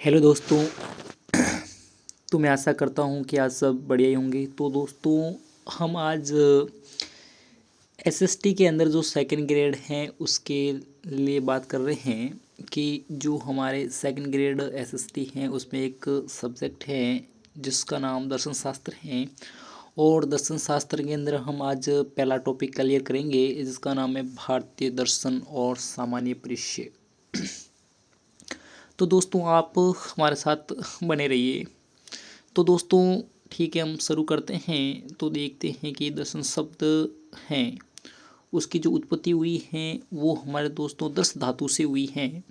Hello दोस्तों। तो मैं आशा करता हूँ कि आज सब बढ़िया ही होंगे। तो दोस्तों, हम आज एसएसटी के अंदर जो सेकंड ग्रेड हैं उसके लिए बात कर रहे हैं कि जो हमारे सेकंड ग्रेड एसएसटी हैं उसमें एक सब्जेक्ट है जिसका नाम दर्शन शास्त्र है। और दर्शन शास्त्र के अंदर हम आज पहला टॉपिक क्लियर करेंगे जिसका नाम है भारतीय दर्शन और सामान्य परिचय। तो दोस्तों, आप हमारे साथ बने रहिए। तो दोस्तों, ठीक है, हम शुरू करते हैं। तो देखते हैं कि दर्शन शब्द हैं उसकी जो उत्पत्ति हुई है वो हमारे दोस्तों दर्श धातु से हुई है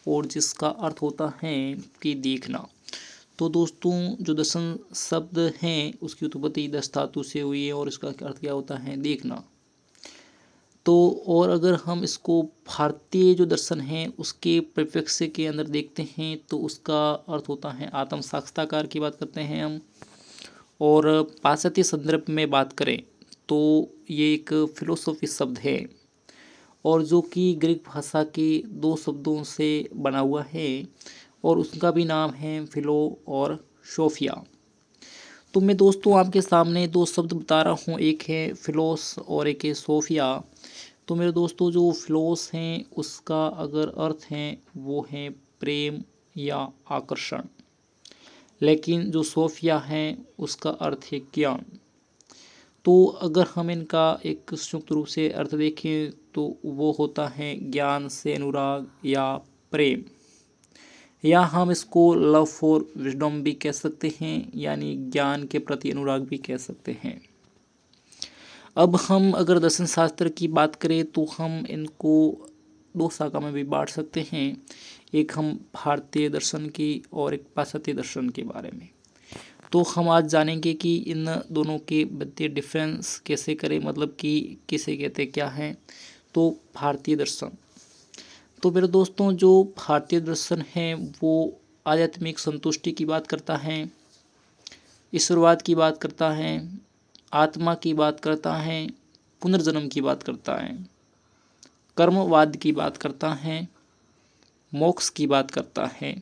और जिसका अर्थ होता है कि देखना। तो दोस्तों, जो दर्शन शब्द हैं उसकी उत्पत्ति दर्श धातु से हुई है और इसका अर्थ क्या होता है? देखना। तो और अगर हम इसको भारतीय जो दर्शन है उसके परिप्रेक्ष्य के अंदर देखते हैं तो उसका अर्थ होता है आत्म साक्षात्कार की बात करते हैं हम। और पाश्चात्य संदर्भ में बात करें तो ये एक फिलोसॉफी शब्द है और जो कि ग्रीक भाषा के दो शब्दों से बना हुआ है और उसका भी नाम है फिलो और सोफिया। तो मैं दोस्तों आपके सामने दो शब्द बता रहा हूँ, एक है फिलोस और एक है सोफिया। तो मेरे दोस्तों, जो फिलोस हैं उसका अगर अर्थ है वो है प्रेम या आकर्षण, लेकिन जो सोफिया है उसका अर्थ है ज्ञान। तो अगर हम इनका एक संयुक्त रूप से अर्थ देखें तो वो होता है ज्ञान से अनुराग या प्रेम, या हम इसको लव फॉर विजडम भी कह सकते हैं, यानी ज्ञान के प्रति अनुराग भी कह सकते हैं। अब हम अगर दर्शन शास्त्र की बात करें तो हम इनको दो शाखा में भी बांट सकते हैं, एक हम भारतीय दर्शन की और एक पाश्चात्य दर्शन के बारे में। तो हम आज जानेंगे कि इन दोनों के मध्य डिफरेंस कैसे करें, मतलब कि किसे कहते क्या हैं। तो भारतीय दर्शन, तो मेरे दोस्तों, जो भारतीय दर्शन है वो आध्यात्मिक संतुष्टि की बात करता है, ईश्वरवाद की बात करता है, आत्मा की बात करता है, पुनर्जन्म की बात करता है, कर्मवाद की बात करता है, मोक्ष की बात करता है,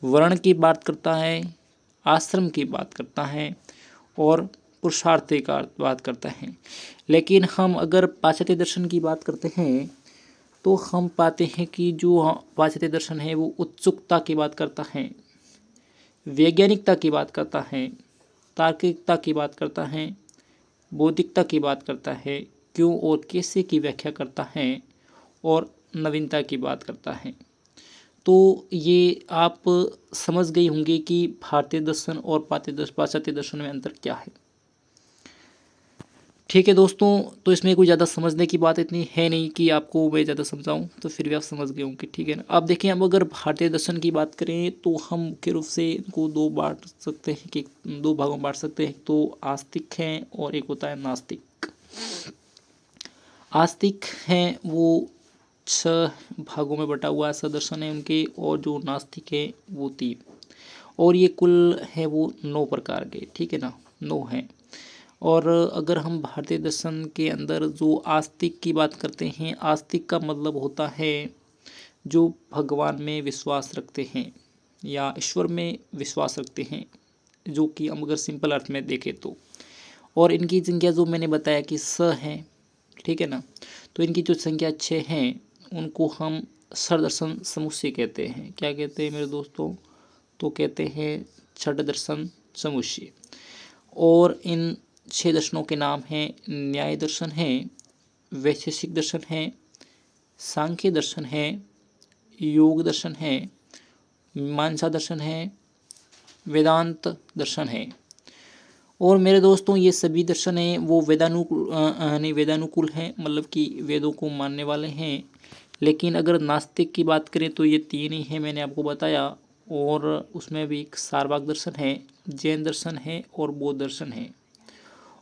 वर्ण की बात करता है, आश्रम की बात करता है और पुरुषार्थ का बात करता है। लेकिन हम अगर पाश्चात्य दर्शन की बात करते हैं तो हम पाते हैं कि जो पाश्चात्य दर्शन है वो उत्सुकता की बात करता है, वैज्ञानिकता की बात करता है, तार्किकता की बात करता है, बौद्धिकता की बात करता है, क्यों और कैसे की व्याख्या करता है और नवीनता की बात करता है। तो ये आप समझ गए होंगे कि भारतीय दर्शन और पाश्चात्य दर्शन में अंतर क्या है। ठीक है दोस्तों, तो इसमें कोई ज़्यादा समझने की बात इतनी है नहीं कि आपको मैं ज़्यादा समझाऊं, तो फिर भी आप समझ गए होंगे। ठीक है ना। अब देखें, अब अगर भारतीय दर्शन की बात करें तो हम मुख्य रूप से इनको दो बांट सकते हैं कि दो भागों में बांट सकते हैं। तो आस्तिक हैं और एक होता है नास्तिक। आस्तिक हैं वो 6 भागों में बटा हुआ ऐसा दर्शन है उनके, और जो नास्तिक है वो 3, और ये कुल है वो 9 प्रकार के। ठीक है ना, 9 हैं। और अगर हम भारतीय दर्शन के अंदर जो आस्तिक की बात करते हैं, आस्तिक का मतलब होता है जो भगवान में विश्वास रखते हैं या ईश्वर में विश्वास रखते हैं, जो कि हम अगर सिंपल अर्थ में देखें तो। और इनकी संख्या जो मैंने बताया कि है, ठीक है ना। तो इनकी जो संख्या 6 हैं उनको हम षड्दर्शन समुच्चय कहते हैं। क्या कहते हैं मेरे दोस्तों? तो कहते हैं षड्दर्शन समुच्चय। और इन 6 दर्शनों के नाम हैं न्याय दर्शन है, वैशेषिक दर्शन है, सांख्य दर्शन है, योग दर्शन है, मीमांसा दर्शन है, वेदांत दर्शन है। और मेरे दोस्तों, ये सभी दर्शन हैं वो वेदानुकूल हैं, मतलब कि वेदों को मानने वाले हैं। लेकिन अगर नास्तिक की बात करें तो ये 3 ही हैं, मैंने आपको बताया। और उसमें भी एक सारवाक दर्शन है, जैन दर्शन है और बौद्ध दर्शन है।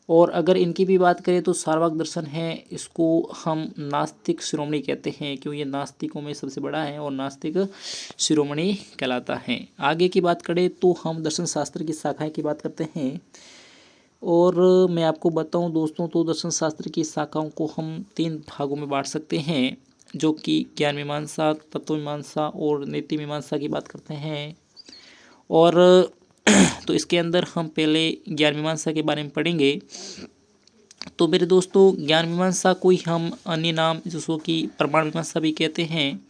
और अगर इनकी भी बात करें तो सारवाक दर्शन है, इसको हम नास्तिक शिरोमणि कहते हैं क्योंकि ये नास्तिकों में सबसे बड़ा है और नास्तिक शिरोमणि कहलाता है। आगे की बात करें तो हम दर्शन शास्त्र की शाखाएं की बात करते हैं। और मैं आपको बताऊं दोस्तों, तो दर्शन शास्त्र की शाखाओं को हम 3 भागों में बांट सकते हैं, जो कि ज्ञान मीमांसा, तत्व मीमांसा और नीति मीमांसा की बात करते हैं। और तो इसके अंदर हम पहले ज्ञान मीमांसा के बारे में पढ़ेंगे। तो मेरे दोस्तों, ज्ञान मीमांसा को ही हम अन्य नाम जिसको कि प्रमाण मीमांसा भी कहते हैं,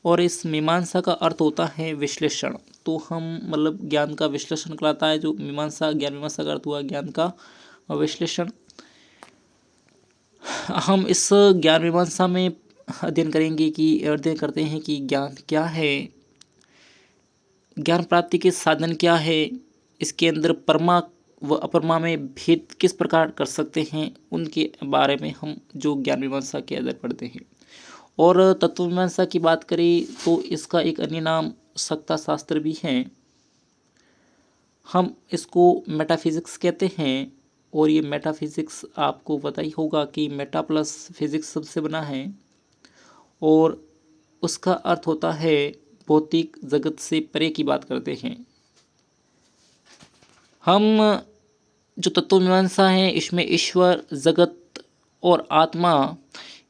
और इस मीमांसा का अर्थ होता है विश्लेषण। तो हम मतलब ज्ञान का विश्लेषण कराता है जो मीमांसा, ज्ञान मीमांसा का अर्थ हुआ ज्ञान का विश्लेषण। हम इस ज्ञान मीमांसा में अध्ययन करते हैं कि ज्ञान क्या है, ज्ञान प्राप्ति के साधन क्या है, इसके अंदर परमा व अपरमा में भेद किस प्रकार कर सकते हैं, उनके बारे में हम जो ज्ञान मीमांसा के अंदर पढ़ते हैं। और तत्व मीमांसा की बात करें तो इसका एक अन्य नाम सत्ता शास्त्र भी है। हम इसको मेटाफिजिक्स कहते हैं, और ये मेटाफिजिक्स आपको पता ही होगा कि मेटा प्लस फिजिक्स सबसे बना है, और उसका अर्थ होता है भौतिक जगत से परे की बात करते हैं। हम जो तत्व मीमांसा है इसमें ईश्वर, जगत और आत्मा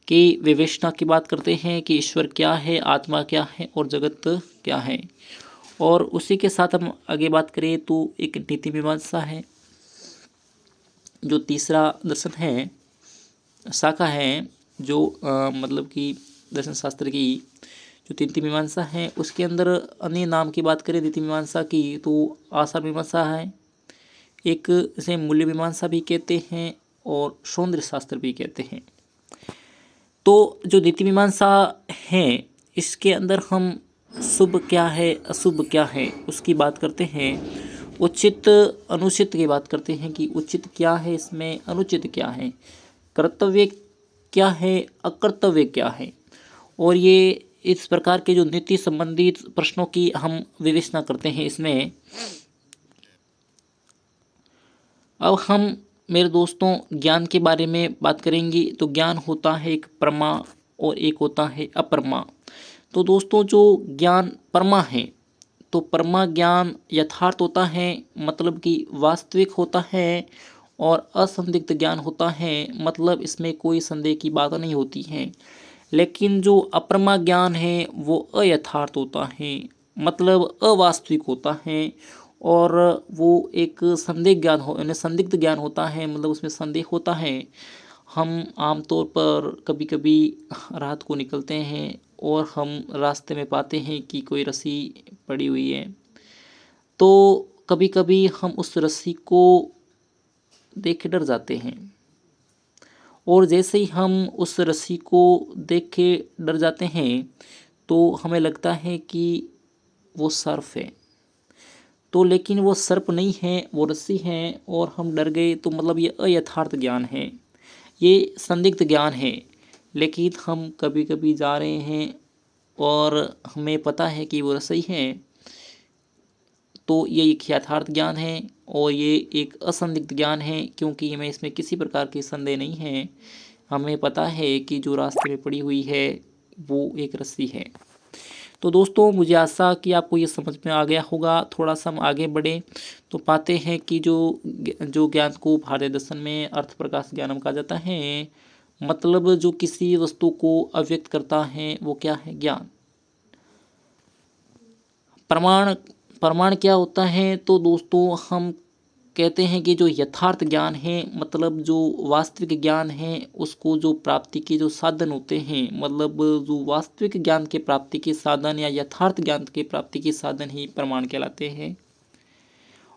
की विवेचना की बात करते हैं कि ईश्वर क्या है, आत्मा क्या है और जगत क्या है। और उसी के साथ हम आगे बात करें तो एक नीति मीमांसा है, जो तीसरा दर्शन है, शाखा है, जो मतलब कि दर्शन शास्त्र की जो नीति मीमांसा है उसके अंदर अन्य नाम की बात करें नीति मीमांसा की तो आशा मीमांसा है, एक इसे मूल्य मीमांसा भी कहते हैं और सौंदर्य शास्त्र भी कहते हैं। तो जो नीति मीमांसा है इसके अंदर हम शुभ क्या है, अशुभ क्या है उसकी बात करते हैं, उचित अनुचित की बात करते हैं कि उचित क्या है, इसमें अनुचित क्या है, कर्तव्य क्या है, अकर्तव्य क्या है। और ये इस प्रकार के जो नीति संबंधित प्रश्नों की हम विवेचना करते हैं इसमें। अब हम मेरे दोस्तों ज्ञान के बारे में बात करेंगे। तो ज्ञान होता है एक परमा और एक होता है अपरमा। तो दोस्तों जो ज्ञान परमा है तो परमा ज्ञान यथार्थ होता है, मतलब कि वास्तविक होता है, और असंदिग्ध ज्ञान होता है, मतलब इसमें कोई संदेह की बात नहीं होती है। लेकिन जो अपरमा ज्ञान है वो अयथार्थ होता है, मतलब अवास्तविक होता है, और वो एक संदिग्ध ज्ञान होता है, मतलब उसमें संदेह होता है। हम आमतौर पर कभी कभी रात को निकलते हैं और हम रास्ते में पाते हैं कि कोई रस्सी पड़ी हुई है, तो कभी कभी हम उस रस्सी को देख के डर जाते हैं, और जैसे ही हम उस रस्सी को देख के डर जाते हैं तो हमें लगता है कि वो सर्प है। तो लेकिन वो सर्प नहीं है, वो रस्सी है, और हम डर गए। तो मतलब ये अयथार्थ ज्ञान है, ये संदिग्ध ज्ञान है। लेकिन हम कभी कभी जा रहे हैं और हमें पता है कि वो रस्सी है, तो ये एक यथार्थ ज्ञान है, और ये एक असंदिग्ध ज्ञान है, क्योंकि हमें इसमें किसी प्रकार की संदेह नहीं है। हमें पता है कि जो रास्ते में पड़ी हुई है वो एक रस्सी है। तो दोस्तों मुझे आशा कि आपको ये समझ में आ गया होगा। थोड़ा सा हम आगे बढ़े तो पाते हैं कि जो ज्ञान को भारतीय दर्शन में अर्थ प्रकाश ज्ञानम कहा जाता है, मतलब जो किसी वस्तु को अव्यक्त करता है वो क्या है, ज्ञान। प्रमाण क्या होता है, तो दोस्तों हम कहते हैं कि जो यथार्थ ज्ञान है, मतलब जो वास्तविक ज्ञान है, उसको जो प्राप्ति के जो साधन होते हैं, मतलब जो वास्तविक ज्ञान के प्राप्ति के साधन या यथार्थ ज्ञान के प्राप्ति के साधन ही प्रमाण कहलाते हैं।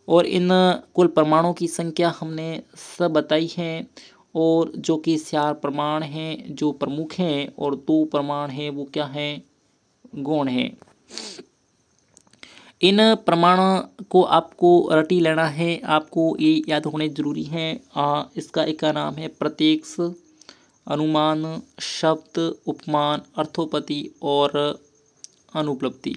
और इन कुल प्रमाणों की संख्या हमने सब बताई है, और जो कि 4 प्रमाण हैं जो प्रमुख हैं, और 2 प्रमाण हैं वो क्या हैं, गौण हैं। इन प्रमाणों को आपको रटी लेना है, आपको ये याद होने जरूरी है। इसका एक का नाम है प्रत्यक्ष, अनुमान, शब्द, उपमान, अर्थोपति और अनुपलब्धि।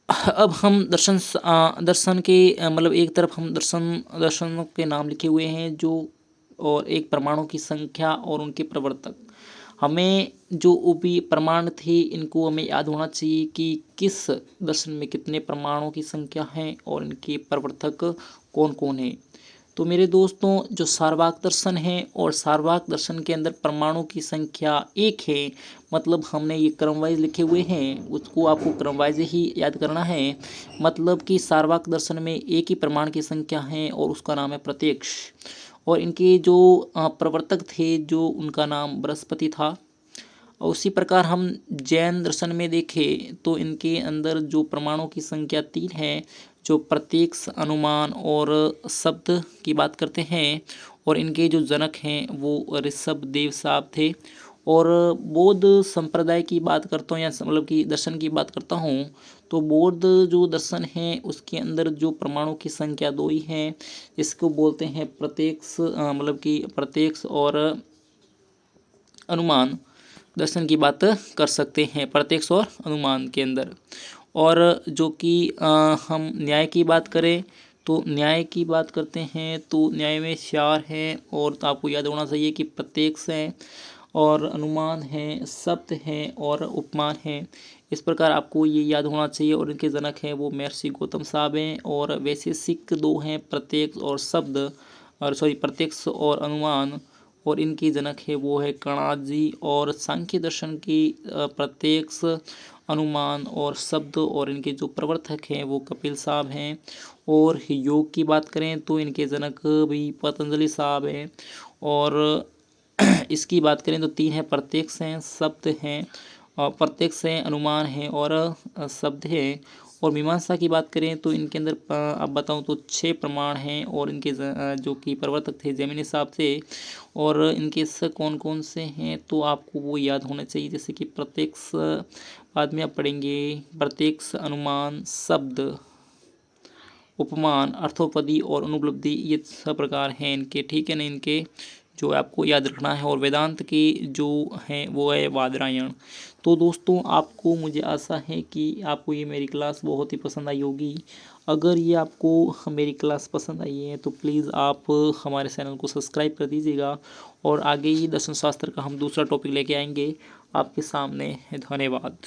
अब हम दर्शन के मतलब एक तरफ हम दर्शनों के नाम लिखे हुए हैं जो, और एक प्रमाणों की संख्या और उनके प्रवर्तक। हमें जो भी प्रमाण थे इनको हमें याद होना चाहिए कि किस दर्शन में कितने प्रमाणों की संख्या है और इनके प्रवर्तक कौन कौन है। तो मेरे दोस्तों जो सार्ववाक दर्शन है और सार्ववाक दर्शन के अंदर परमाणु की संख्या एक है, मतलब हमने ये क्रम वाइज लिखे हुए हैं, उसको आपको क्रम वाइज ही याद करना है। मतलब कि सार्ववाक दर्शन में एक ही प्रमाण की संख्या है और उसका नाम है प्रत्यक्ष। और इनके जो प्रवर्तक थे जो उनका नाम बृहस्पति था। और उसी प्रकार हम जैन दर्शन में देखें तो इनके अंदर जो प्रमाणों की संख्या 3 है, जो प्रत्यक्ष, अनुमान और शब्द की बात करते हैं। और इनके जो जनक हैं वो ऋषभ देव साहब थे। और बौद्ध संप्रदाय की बात करता हूँ या मतलब कि दर्शन की बात करता हूँ, तो बौद्ध जो दर्शन है उसके अंदर जो प्रमाणों की संख्या 2 ही है। इसको बोलते हैं प्रत्यक्ष, मतलब कि प्रत्यक्ष और अनुमान दर्शन की बात कर सकते हैं, प्रत्यक्ष और अनुमान के अंदर। और जो कि हम न्याय की बात करें तो न्याय की बात करते हैं तो न्याय में 4 हैं। और तो आपको याद होना चाहिए कि प्रत्यक्ष है और अनुमान है, शब्द है और उपमान है। इस प्रकार आपको ये याद होना चाहिए। और इनके जनक हैं वो महर्षि गौतम साहब हैं। और वैशेषिक 2 हैं, प्रत्यक्ष और शब्द, और सॉरी प्रत्यक्ष और अनुमान। और इनकी जनक है वो है कणाद जी। और सांख्य दर्शन की प्रत्यक्ष, अनुमान और शब्द और इनके जो प्रवर्तक हैं वो कपिल साहब हैं। और योग की बात करें तो इनके जनक भी पतंजलि साहब हैं। और इसकी बात करें तो 3 है, प्रत्यक्ष हैं, शब्द हैं, और प्रत्यक्ष हैं, अनुमान है और शब्द है। और मीमांसा की बात करें तो इनके अंदर अब बताऊं तो 6 प्रमाण हैं। और इनके जो कि प्रवर्तक थे जैमिनी साहब थे। और इनके कौन कौन से हैं तो आपको वो याद होना चाहिए, जैसे कि प्रत्यक्ष बाद में आप पढ़ेंगे, प्रत्यक्ष, अनुमान, शब्द, उपमान, अर्थोपदी और अनुपलब्धि, ये सब प्रकार हैं इनके, ठीक है ना, इनके जो आपको याद रखना है। और वेदांत की जो है वो है बादरायण। तो दोस्तों आपको, मुझे आशा है कि आपको ये मेरी क्लास बहुत ही पसंद आई होगी। अगर ये आपको मेरी क्लास पसंद आई है तो प्लीज़ आप हमारे चैनल को सब्सक्राइब कर दीजिएगा। और आगे ही दर्शन शास्त्र का हम दूसरा टॉपिक लेके आएंगे आपके सामने। धन्यवाद।